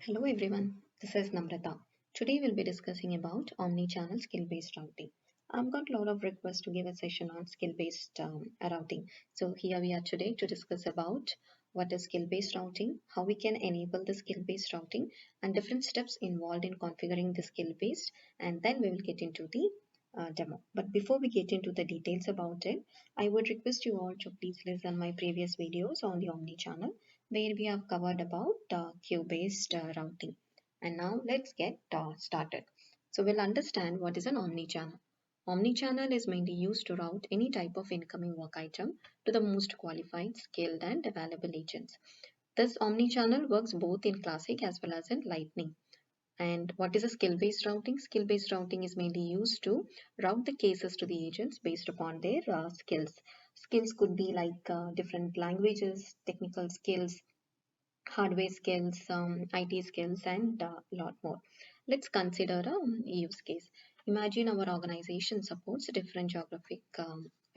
Hello everyone, this is Namrata. Today we'll be discussing about omni-channel skill-based routing. I've got a lot of requests to give a session on skill-based routing. So here we are today to discuss about what is skill-based routing, how we can enable the skill-based routing, and different steps involved in configuring the skill-based, and then we will get into the demo. But before we get into the details about it, I would request you all to please listen my previous videos on the Omni channel where we have covered about queue-based routing. And now let's get started. So we'll understand what is an Omni channel. Omni channel is mainly used to route any type of incoming work item to the most qualified, skilled, and available agents. This Omni channel works both in classic as well as in lightning. And what is a skill-based routing? Skill-based routing is mainly used to route the cases to the agents based upon their skills. Skills could be like different languages, technical skills, hardware skills, IT skills, and a lot more. Let's consider a use case. Imagine our organization supports different geographic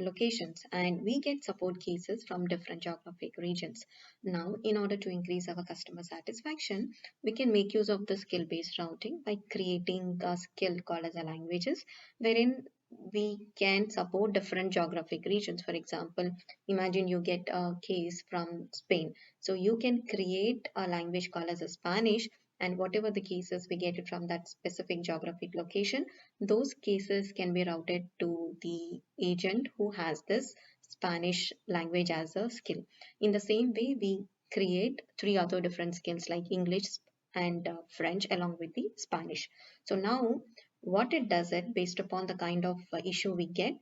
locations and we get support cases from different geographic regions. Now, in order to increase our customer satisfaction, we can make use of the skill based routing by creating a skill called as a languages, wherein we can support different geographic regions. For example, imagine you get a case from Spain, so you can create a language called as a Spanish, and whatever the cases we get it from that specific geographic location, those cases can be routed to the agent who has this Spanish language as a skill. In the same way, we create three other different skills like English and French along with the Spanish. So now what it does it based upon the kind of issue we get,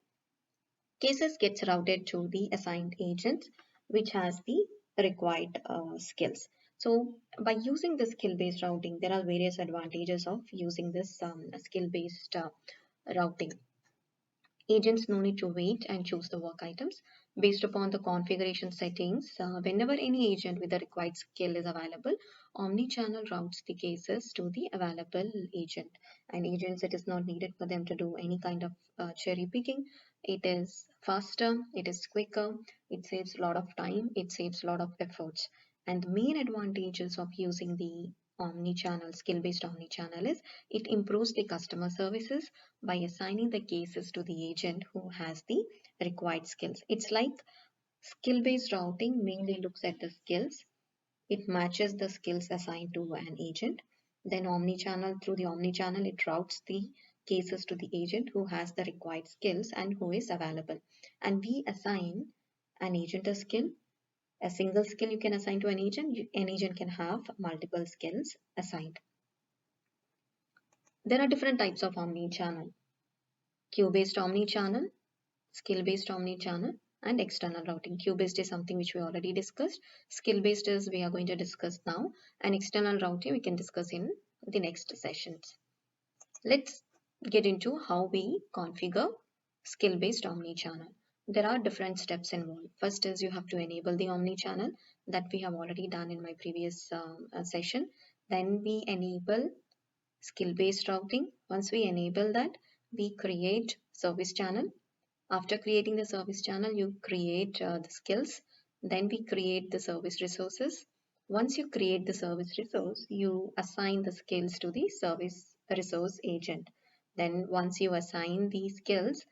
cases gets routed to the assigned agent which has the required skills. So by using the skill based routing, there are various advantages of using this skill based routing. Agents no need to wait and choose the work items based upon the configuration settings. Whenever any agent with the required skill is available, Omni-channel routes the cases to the available agent. And agents, it is not needed for them to do any kind of cherry picking. It is faster, it is quicker, it saves a lot of time, it saves a lot of efforts. And the main advantages of using the omni-channel, skill-based omni-channel is it improves the customer services by assigning the cases to the agent who has the required skills. It's like skill-based routing mainly looks at the skills. It matches the skills assigned to an agent. Then omni-channel, through the omni-channel, it routes the cases to the agent who has the required skills and who is available. And we assign an agent a skill. A single skill you can assign to an agent. An agent can have multiple skills assigned. There are different types of omni-channel: queue-based omni-channel, skill-based omni-channel, and external routing. Queue-based is something which we already discussed. Skill-based is we are going to discuss now, and external routing we can discuss in the next sessions. Let's get into how we configure skill-based omni-channel. There are different steps involved. First is you have to enable the omni-channel that we have already done in my previous session. Then we enable skill-based routing. Once we enable that, we create service channel. After creating the service channel, you create the skills. Then we create the service resources. Once you create the service resource, you assign the skills to the service resource agent. Then once you assign the skills,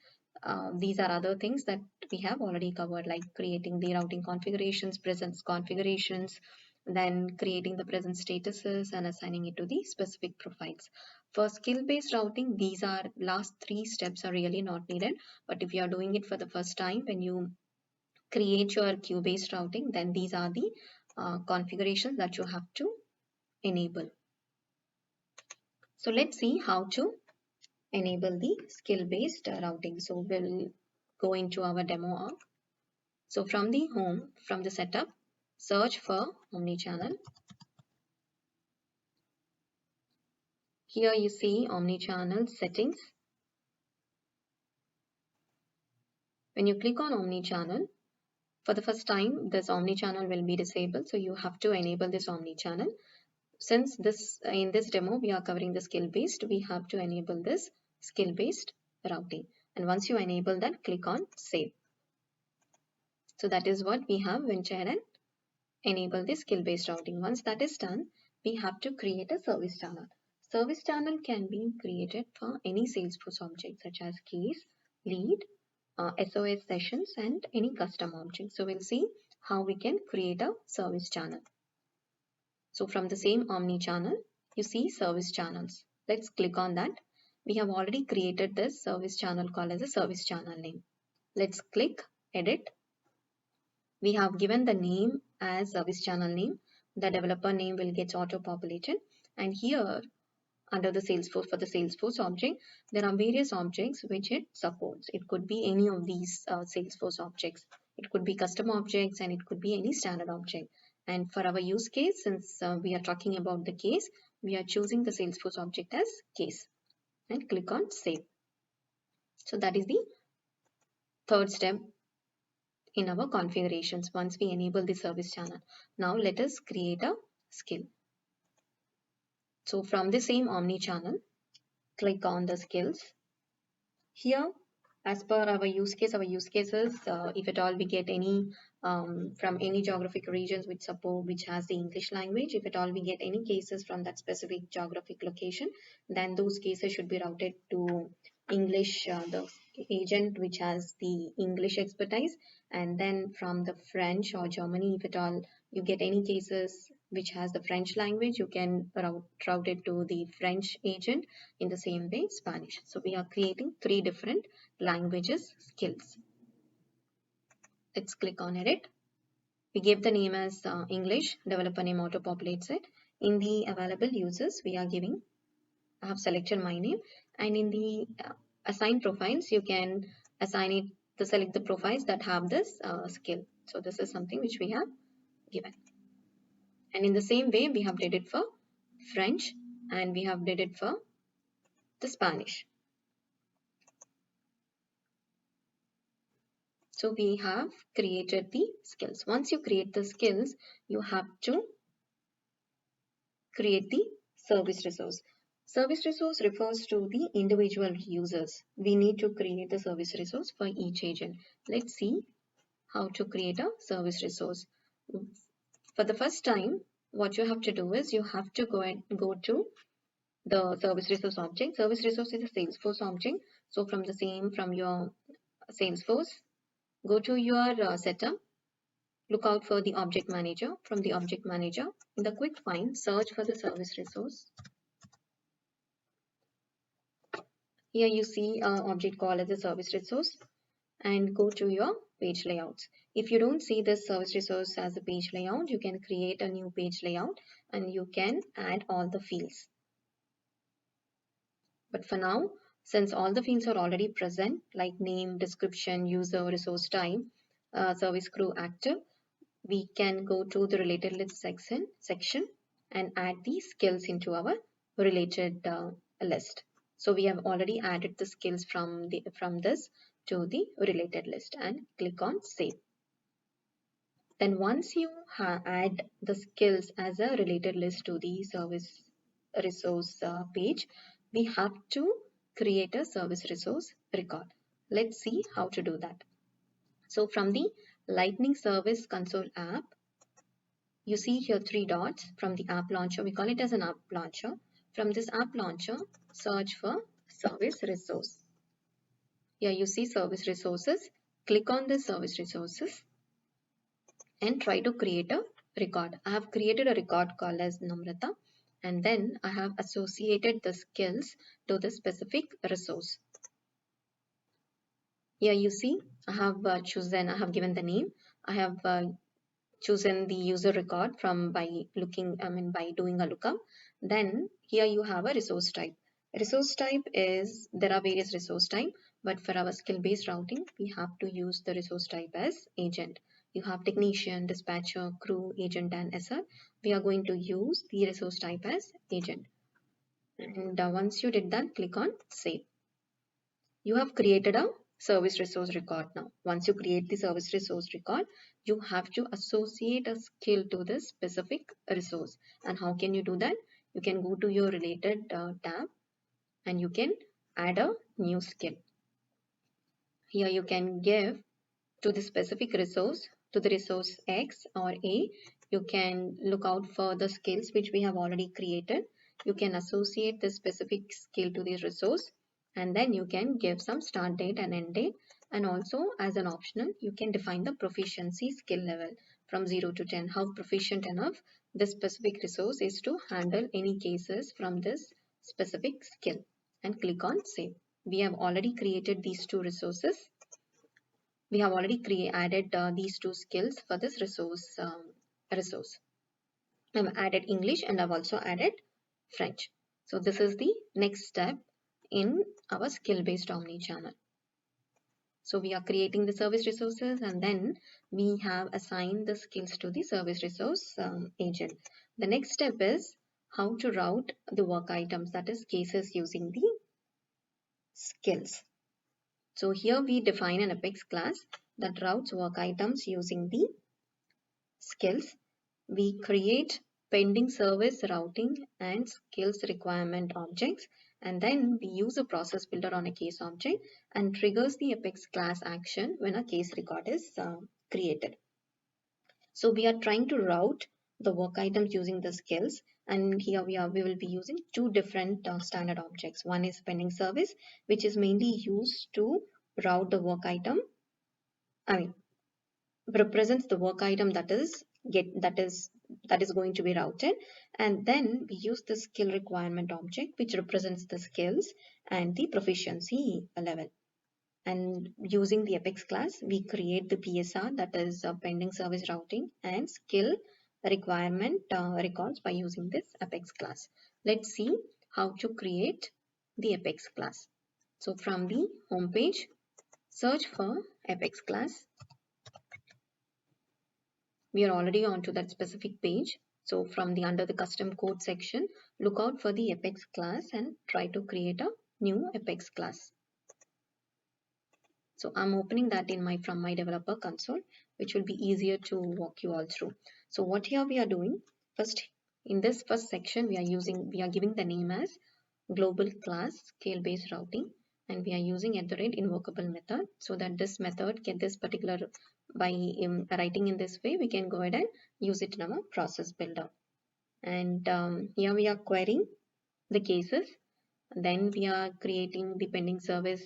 these are other things that we have already covered, like creating the routing configurations, presence configurations, then creating the present statuses and assigning it to the specific profiles. For skill-based routing, these are last three steps are really not needed. But if you are doing it for the first time, when you create your queue-based routing, then these are the configurations that you have to enable. So let's see how to enable the skill-based routing. So we'll go into our demo arc. So from the home, from the setup, search for omnichannel. Here you see omnichannel settings. When you click on omnichannel, for the first time, this omnichannel will be disabled. So you have to enable this omnichannel. Since in this demo, we are covering the skill-based, we have to enable this skill-based routing. And once you enable that, click on save. So that is what we have went ahead and enable the skill-based routing. Once that is done, we have to create a service channel. Service channel can be created for any Salesforce object such as case, lead, SOS sessions, and any custom object. So we'll see how we can create a service channel. So from the same Omni channel, you see service channels. Let's click on that. We have already created this service channel called as a service channel name. Let's click edit. We have given the name as service channel name. The developer name will get auto populated, and here under the Salesforce, for the Salesforce object, there are various objects which it supports. It could be any of these Salesforce objects. It could be custom objects, and it could be any standard object. And for our use case, since we are talking about the case, we are choosing the Salesforce object as case and click on save. So that is the third step in our configurations once we enable the service channel. Now let us create a skill. So from the same Omni channel, click on the skills. Here, as per our use cases, if at all we get any from any geographic regions which support, which has the English language, if at all we get any cases from that specific geographic location, then those cases should be routed to English, the agent which has the English expertise, and then from the French or Germany, if at all you get any cases which has the French language, you can route it to the French agent. In the same way, Spanish. So we are creating 3 different languages skills. Let's click on edit. We give the name as English, developer name auto populates it. In the available users, we are giving, I have selected my name, and in the assign profiles, you can assign it to select the profiles that have this skill. So this is something which we have given. And in the same way, we have did it for French and we have did it for the Spanish. So we have created the skills. Once you create the skills, you have to create the service resource. Service resource refers to the individual users. We need to create the service resource for each agent. Let's see how to create a service resource. For the first time, what you have to do is you have to go to the service resource object. Service resource is a Salesforce object. So from your Salesforce, go to your setup, look out for the object manager. From the object manager, in the quick find, search for the service resource. Here you see an object called as a service resource and go to your page layouts. If you don't see this service resource as a page layout, you can create a new page layout and you can add all the fields. But for now, since all the fields are already present, like name, description, user, resource type, service crew active, we can go to the related list section and add the skills into our related list. So we have already added the skills from this to the related list and click on save. Then once you add the skills as a related list to the service resource page, we have to create a service resource record. Let's see how to do that. So from the Lightning Service Console app, you see here 3 dots from the app launcher. We call it as an app launcher. From this app launcher, search for service resource. Here you see service resources. Click on the service resources and try to create a record. I have created a record called as Namrata, and then I have associated the skills to the specific resource. Here you see I have given the name. I have chosen the user record by doing a lookup. Then here you have a resource type. Resource type is, there are various resource type, but for our skill based routing, we have to use the resource type as agent. You have technician, dispatcher, crew, agent, and SR. We are going to use the resource type as agent. And once you did that, click on save. You have created a service resource record now. Once you create the service resource record, you have to associate a skill to this specific resource. And how can you do that? You can go to your related tab and you can add a new skill. Here you can give to the specific resource, to the resource X or A, You can look out for the skills which we have already created. You can associate the specific skill to the resource, and then you can give some start date and end date. And also as an optional, you can define the proficiency skill level from 0 to 10, how proficient enough this specific resource is to handle any cases from this specific skill, and click on save. We have already created these two resources. We have already added these two skills for this resource. I've added English and I've also added French. So this is the next step in our skill-based omni-channel. So we are creating the service resources, and then we have assigned the skills to the service resource agent. The next step is how to route the work items, that is cases, using the skills. So here we define an Apex class that routes work items using the skills. We create pending service routing and skills requirement objects, and then we use a process builder on a case object and triggers the Apex class action when a case record is created. So we are trying to route the work items using the skills, and here we will be using two different standard objects. One is pending service, which is mainly used to route the work item, I mean represents the work item that is going to be routed. And then we use the skill requirement object, which represents the skills and the proficiency level. And using the Apex class, we create the PSR, that is pending service routing and skill requirement records by using this Apex class. Let's see how to create the Apex class. So from the home page, search for Apex class. We are already onto that specific page. So from the under the custom code section, look out for the Apex class and try to create a new Apex class. So I'm opening that in from my developer console, which will be easier to walk you all through. So what here we are doing first, in this first section, we are giving the name as global class scale based routing, and we are using invocable method, so that this method get this particular, by writing in this way, we can go ahead and use it in our process builder. And here we are querying the cases, then we are creating the pending service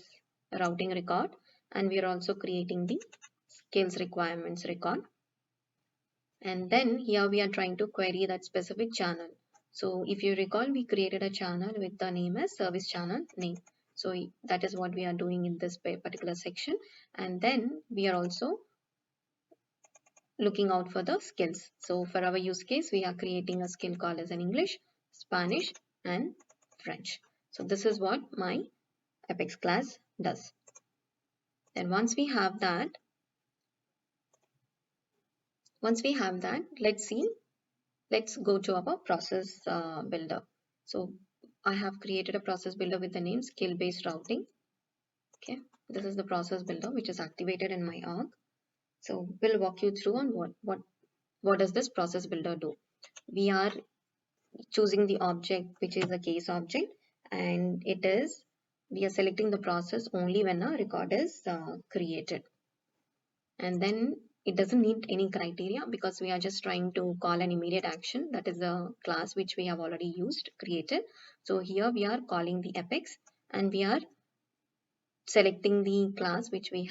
routing record, and we are also creating the skills requirements record. And then here we are trying to query that specific channel. So if you recall, we created a channel with the name as service channel name. So that is what we are doing in this particular section. And then we are also looking out for the skills. So for our use case, we are creating a skill called as an English, Spanish, and French. So this is what my Apex class does. Then once we have that, let's go to our process builder. So I have created a process builder with the name skill based routing. Okay, this is the process builder which is activated in my org. So we'll walk you through on what does this process builder do. We are choosing the object which is a case object, and we are selecting the process only when a record is created. And then it doesn't need any criteria, because we are just trying to call an immediate action, that is a class which we have already created. So here we are calling the Apex, and we are selecting the class which we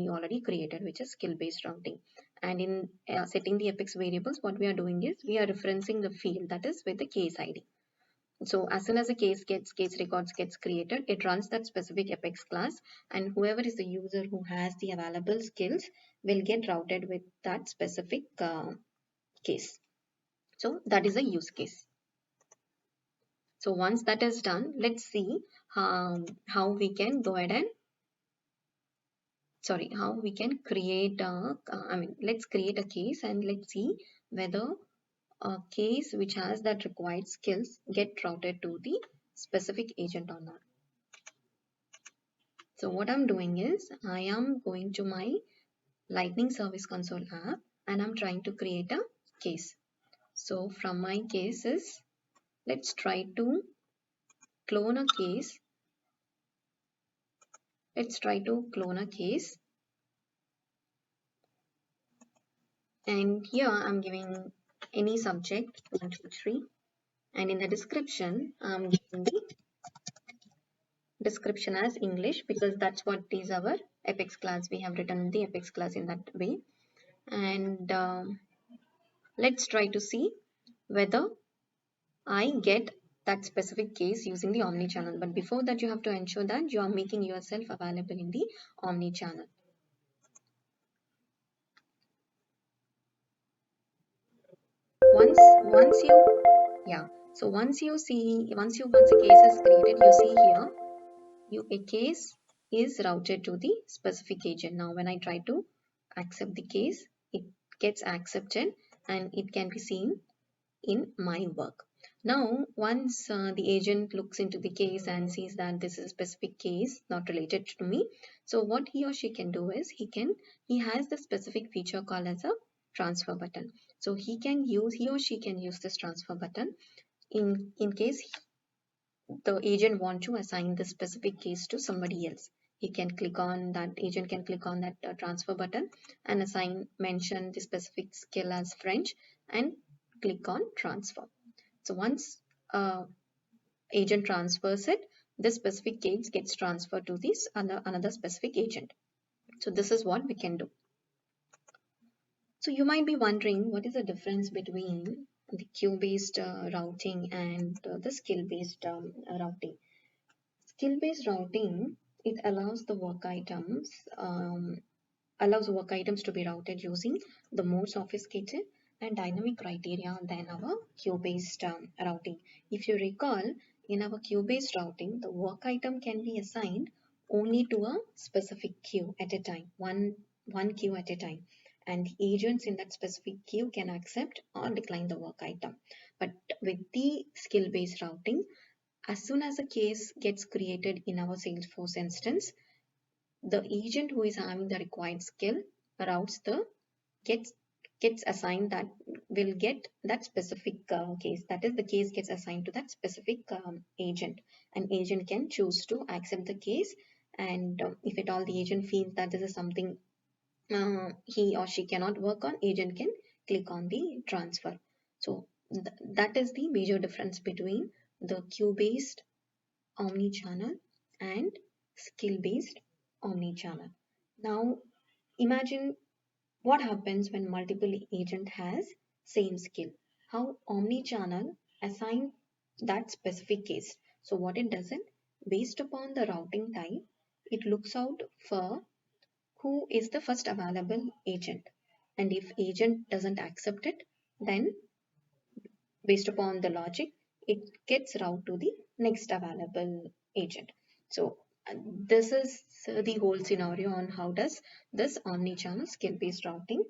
already created, which is skill based routing. And in setting the Apex variables, what we are doing is we are referencing the field, that is with the case ID. So as soon as a case records gets created, it runs that specific Apex class, and whoever is the user who has the available skills will get routed with that specific case. So that is a use case. So once that is done, let's see how we can go ahead and how we can create let's create a case, and let's see whether a case which has that required skills get routed to the specific agent or not. So what I'm doing is I am going to my Lightning Service Console app, and I'm trying to create a case. So from my cases, let's try to clone a case. And here I'm giving any subject 1, 2, 3, and in the description I'm giving the description as English because that's what is our Apex class. We have written the Apex class in that way. And let's try to see whether I get that specific case using the Omni channel. But before that, you have to ensure that you are making yourself available in the Omni channel. Once you yeah. So once a case is created, you see here a case is routed to the specific agent. Now when I try to accept the case, it gets accepted and it can be seen in my work. Now, once the agent looks into the case and sees that this is a specific case not related to me, so what he or she can do is he has the specific feature called as a transfer button. So he or she can use this transfer button in case the agent want to assign the specific case to somebody else. He can click on that agent can click on that transfer button and mention the specific skill as French and click on transfer. So once agent transfers it, this specific case gets transferred to this another specific agent. So this is what we can do. So you might be wondering what is the difference between the queue-based routing and the skill-based routing. Skill-based routing, it allows work items to be routed using the more sophisticated and dynamic criteria than our queue-based routing. If you recall, in our queue-based routing, the work item can be assigned only to a specific queue at a time, one queue at a time, and the agents in that specific queue can accept or decline the work item. But with the skill-based routing, as soon as a case gets created in our Salesforce instance, the agent who is having the required skill routes the gets gets assigned that will get that specific case. That is, the case gets assigned to that specific agent. An agent can choose to accept the case, and if at all the agent feels that this is something he or she cannot work on, agent can click on the transfer. So that is the major difference between the queue based omni-channel and skill-based omni-channel. Now imagine what happens when multiple agent has same skill. How omni-channel assign that specific case. So what it does it, based upon the routing type, it looks out for who is the first available agent. And if agent doesn't accept it, then based upon the logic, it gets routed to the next available agent. So this is the whole scenario on how does this omni-channel skill-based routing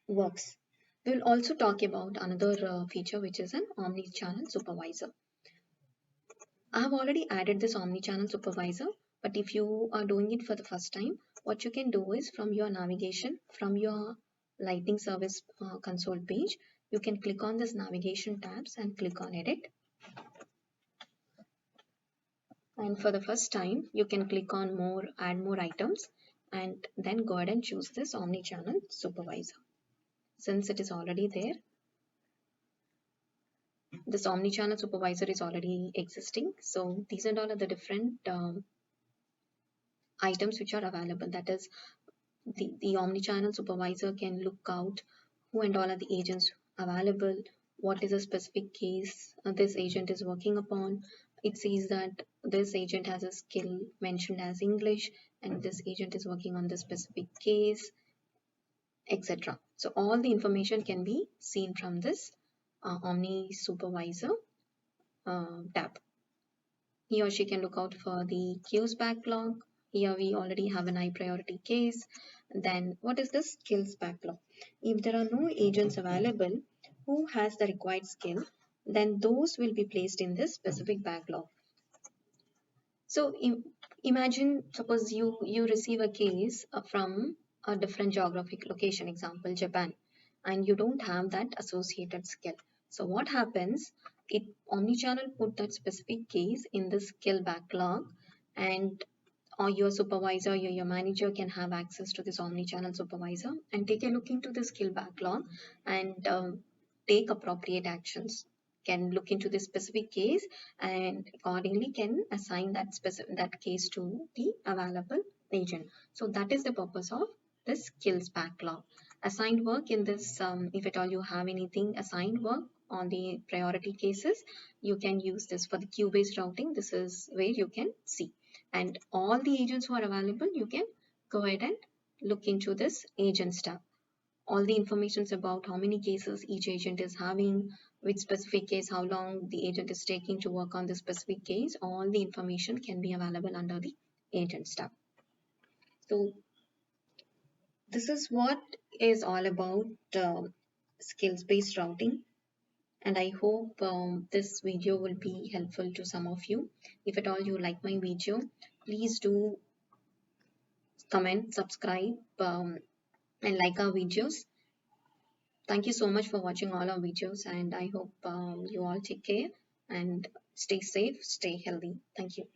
works. We will also talk about another feature, which is an omni-channel supervisor. I have already added this omni-channel supervisor, but if you are doing it for the first time, what you can do is from your navigation, from your Lightning Service console page, you can click on this navigation tabs and click on edit. And for the first time, you can click on add more items, and then go ahead and choose this omni-channel supervisor. Since it is already there, this omni-channel supervisor is already existing. So these are all of the different items which are available. That is, the omni-channel supervisor can look out who and all are the agents available, what is a specific case this agent is working upon. It sees that this agent has a skill mentioned as English and this agent is working on this specific case, etc. So all the information can be seen from this Omni Supervisor tab. He or she can look out for the queues backlog. Here we already have an high priority case. Then what is the skills backlog? If there are no agents available who has the required skill, then those will be placed in this specific backlog. So imagine, suppose you receive a case from a different geographic location, example Japan, and you don't have that associated skill. So what happens? Omnichannel put that specific case in the skill backlog, and or your supervisor, your manager can have access to this omni-channel supervisor and take a look into the skill backlog and take appropriate actions. Can look into this specific case and accordingly can assign that case to the available agent. So that is the purpose of this skills backlog. Assigned work in this, if at all you have anything assigned work on the priority cases, you can use this for the queue based routing. This is where you can see, and all the agents who are available, you can go ahead and look into this agents tab. All the informations about how many cases each agent is having, which specific case, how long the agent is taking to work on the specific case, all the information can be available under the agents tab. So this is what is all about skills based routing, and I hope this video will be helpful to some of you. If at all you like my video, please do comment, subscribe, and like our videos. Thank you so much for watching all our videos, and I hope you all take care and stay safe, stay healthy. Thank you.